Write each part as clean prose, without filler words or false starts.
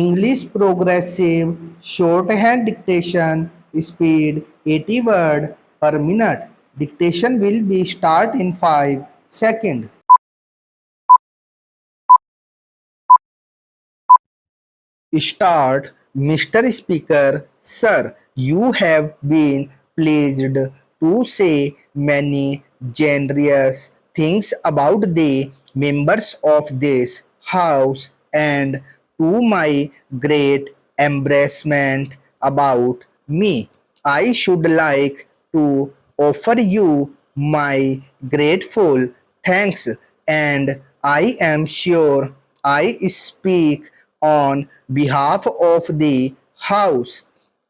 English progressive shorthand dictation speed 80 word per minute. Dictation will be start in 5 seconds. Start, Mr. Speaker. Sir, you have been pleased to say many generous things about the members of this House, and to my great embarrassment about me, I should like to offer you my grateful thanks, and I am sure I speak on behalf of the House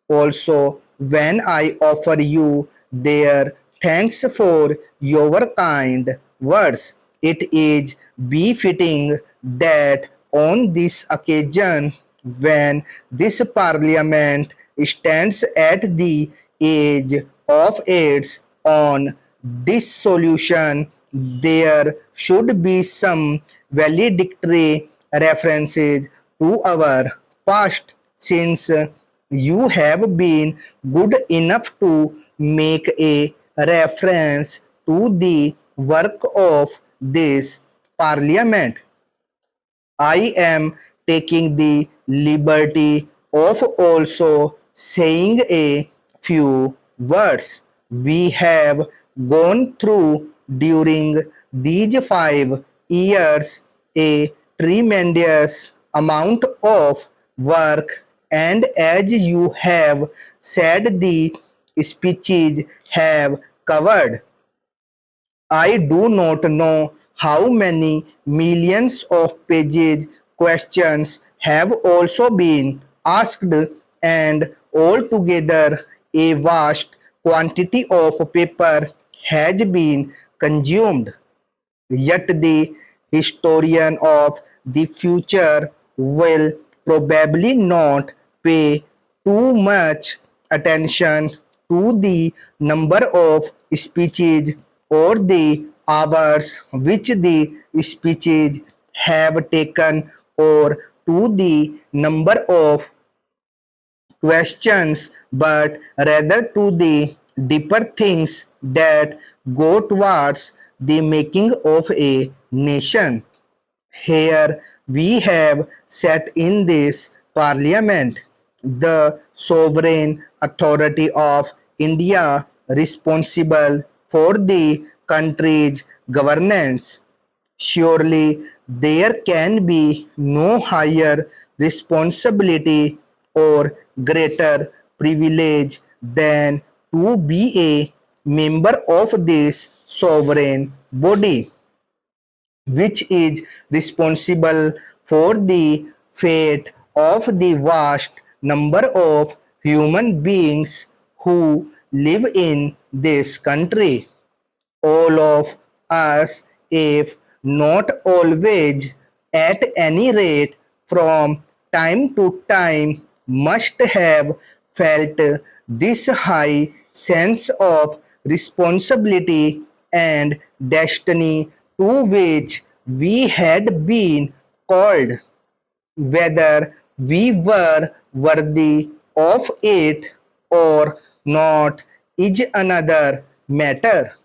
also when I offer you their thanks for your kind words. It is befitting that on this occasion, when this parliament stands at the edge of its own dissolution, there should be some valedictory references to our past, since you have been good enough to make a reference to the work of this parliament. I am taking the liberty of also saying a few words we have gone through during these 5 years, a tremendous amount of work, and as you have said, the speeches have covered. I do not know how many millions of pages questions have also been asked, and altogether a vast quantity of paper has been consumed. Yet the historian of the future will probably not pay too much attention to the number of speeches or the hours which the speeches have taken, or to the number of questions, but rather to the deeper things that go towards the making of a nation. Here we have set in this parliament the sovereign authority of India responsible for the country's governance. Surely there can be no higher responsibility or greater privilege than to be a member of this sovereign body, which is responsible for the fate of the vast number of human beings who live in this country. All of us, if not always, at any rate from time to time, must have felt this high sense of responsibility and destiny to which we had been called. Whether we were worthy of it or not is another matter.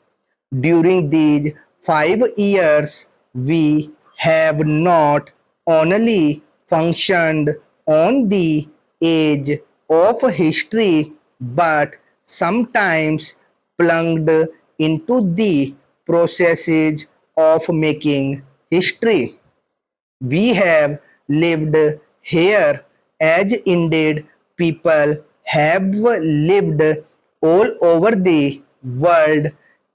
During these 5 years, we have not only functioned on the edge of history, but sometimes plunged into the processes of making history. We have lived here as indeed people have lived all over the world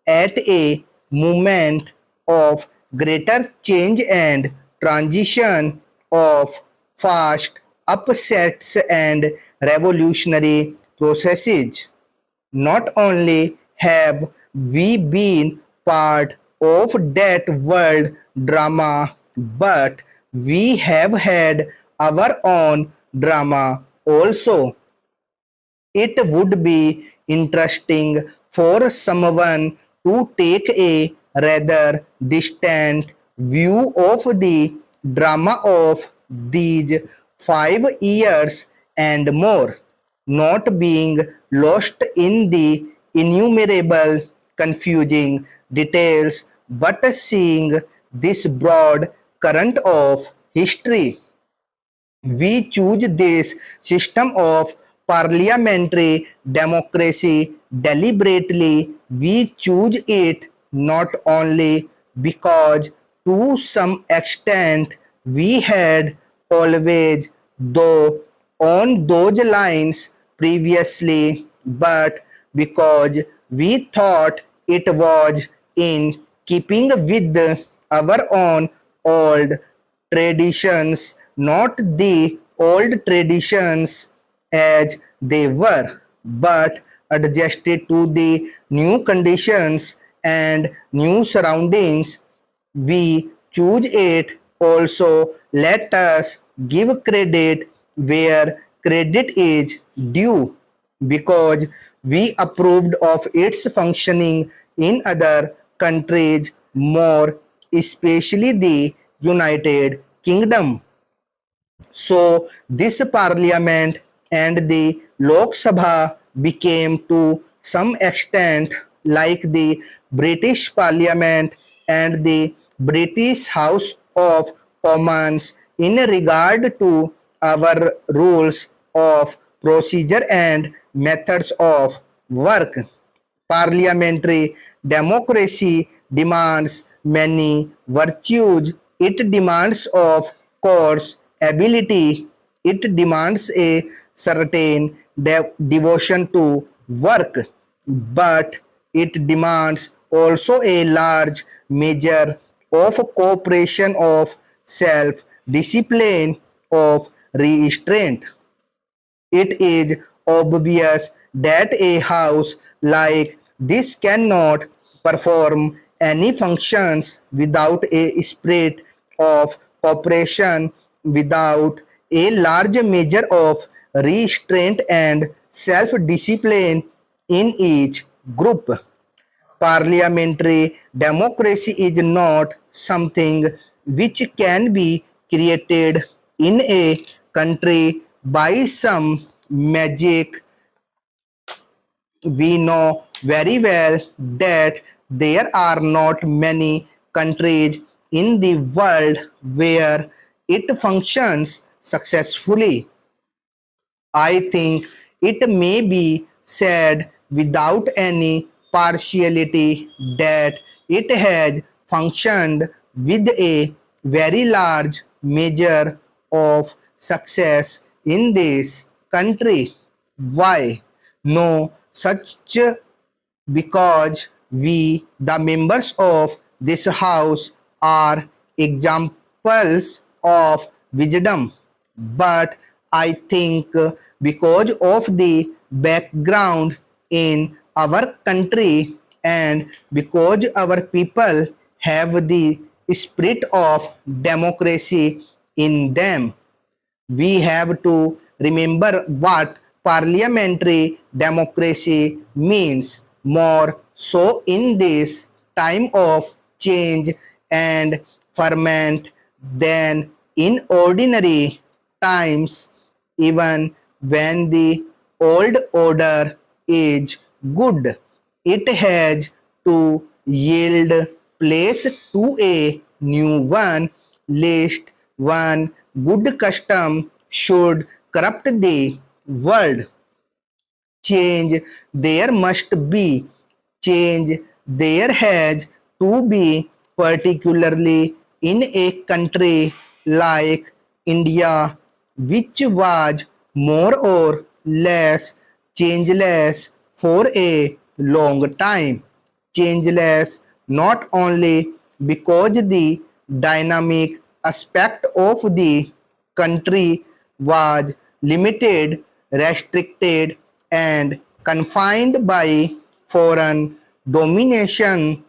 at a moment of greater change and transition, of fast upsets and revolutionary processes. Not only have we been part of that world drama, but we have had our own drama also. It would be interesting for someone to take a rather distant view of the drama of these 5 years and more, not being lost in the innumerable confusing details, but seeing this broad current of history. We choose this system of parliamentary democracy deliberately. We choose it not only because to some extent we had always though on those lines previously, but because we thought it was in keeping with our own old traditions, not the old traditions as they were, but adjusted to the new conditions and new surroundings. We choose it. Also, let us give credit where credit is due, because we approved of its functioning in other countries more, especially the United Kingdom. So this parliament and the Lok Sabha became to some extent like the British Parliament and the British House of Commons in regard to our rules of procedure and methods of work. Parliamentary democracy demands many virtues. It demands, of course, ability. It demands a certain devotion to work, but it demands also a large measure of cooperation, of self discipline, of restraint. It is obvious that a house like this cannot perform any functions without a spirit of cooperation, without a large measure of restraint and self-discipline in each group. Parliamentary democracy is not something which can be created in a country by some magic. We know very well that there are not many countries in the world where it functions successfully. I think it may be said without any partiality that it has functioned with a very large measure of success in this country. Why? No such, because we, the members of this house, are examples of wisdom. But I think because of the background in our country and because our people have the spirit of democracy in them, we have to remember what parliamentary democracy means, more so in this time of change and ferment than in ordinary times, even when the old order is good. It has to yield place to a new one, lest one good custom should corrupt the world. Change there must be. Change there has to be, particularly in a country like India, which was more or less changeless for a long time. Changeless not only because the dynamic aspect of the country was limited, restricted, and confined by foreign domination,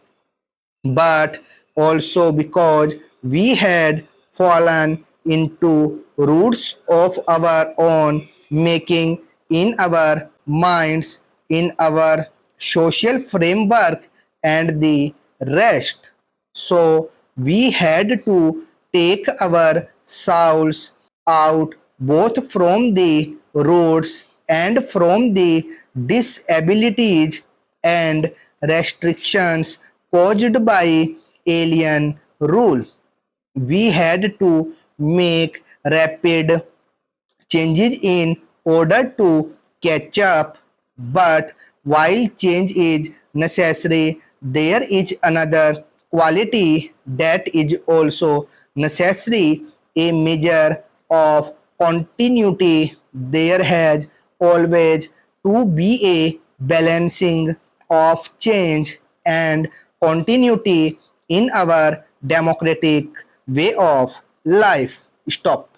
but also because we had fallen into roots of our own making in our minds, in our social framework, and the rest. So we had to take our souls out both from the roads and from the disabilities and restrictions caused by alien rule. We had to make rapid changes in order to catch up, but while change is necessary, there is another quality that is also necessary, a measure of continuity. There has always to be a balancing of change and continuity in our democratic way of life. Stop.